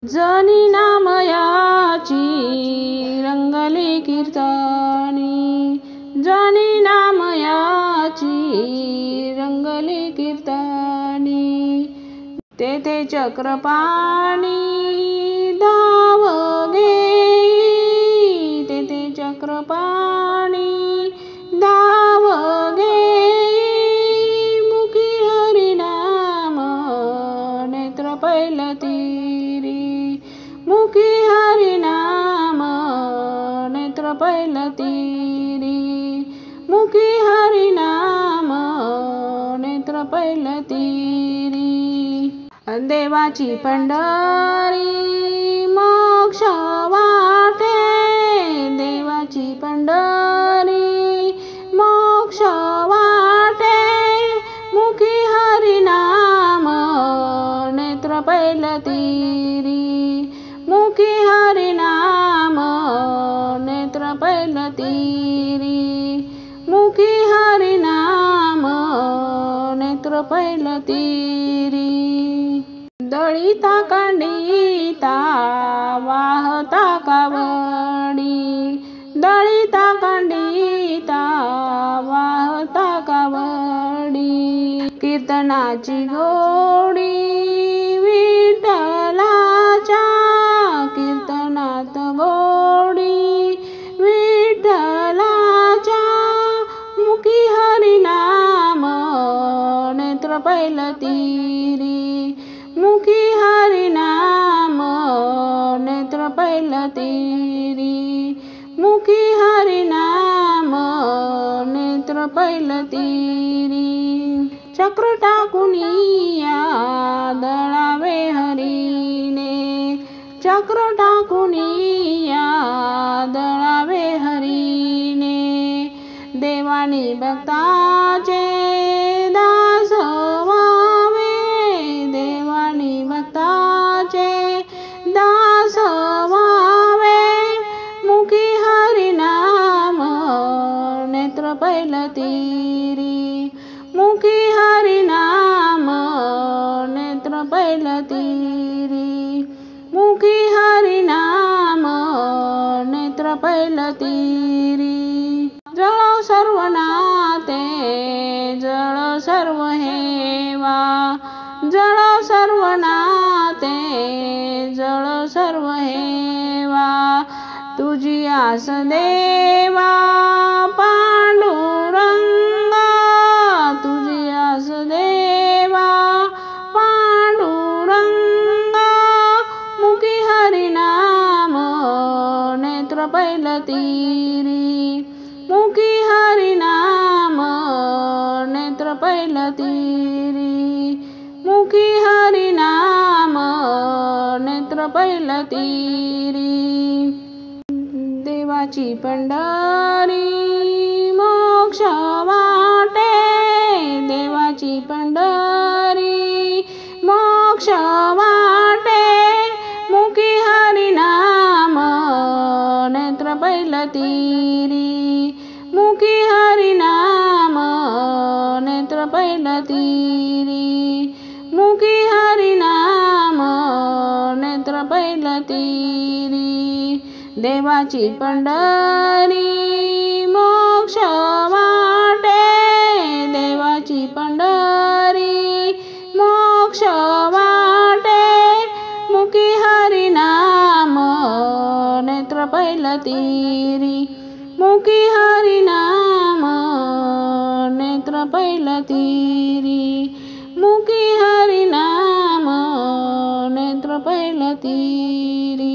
जनी नामयाची रंगली कीर्तनी, जनी नामयाची रंगली कीर्तनी, तेथे चक्रपाणी धाव घेई, तेथे चक्रपाणी धाव घेई, मुखी हरिनाम नेत्र पैलतीरी, मुखी हरिनाम नेत्र पैलतीरी, मुखी हरिनाम नेत्र पैलतीरी. देवाची पंढरी मोक्ष वाटे, देवाची पंढरी मोक्ष वाटे, मुखी हरिनाम नेत्र पैलतीरी, मुखी हरिनाम नेत्र पैलतीरी, मुखी हरिनाम नेत्र पैलतीरी. दळिता कांडिता वाहता कावडी, दळिता कांडिता वाहता कावडी, कीर्तनाची गोडी विठ्ठलाच्या, कीर्तनात गोडी विठ्ठलाच्या, मुखी हरिनाम नेत्र पैलतीरी, मुखी हरिनाम नेत्र पैलतीरी, मुखी हरिनाम नेत्र पैलतीरी. चक्र टाकुनिया दळावे हरीने, चक्र टाकुनिया दळावे हरीने, देवानी भक्ताचे दास व्हावे, देवानी भक्ताचे दास व्हावे, मुखी हरिनाम नेत्र पैलतीरी, मुखी हरिनाम नेत्र पैलतीरी, मुखी हरिनाम नेत्र पैलतीरी. जळ सर्व नाते जळ सर्व हेवा, जळ सर्व नाते जळ सर्व हेवा, तुझी आस देवा पांडुरंग, तुझी आस देवा पांडुरंग, मुखी हरिनाम नेत्र पैलतीरी, मुखी हरिनाम नेत्र पैलतीरी, मुखी हरिनाम नेत्र पैलतीरी. देवाची पंढरी मोक्ष वाटे, देवाची पंढरी मोक्ष वाटे, मुखी हरिनाम नेत्र पैलतीरी, मुखी हरिनाम नेत्र पैलतीरी, मुखी हरिनाम नेत्र पैलतीरी. देवाची पंढरी मोक्ष वाटे, देवाची पंढरी मोक्ष वाटे, मुखी हरिनाम नेत्र पैलतीरी, मुखी हरिनाम नेत्र पैलतीरी, मुखी हरिनाम नेत्र पैलतीरी.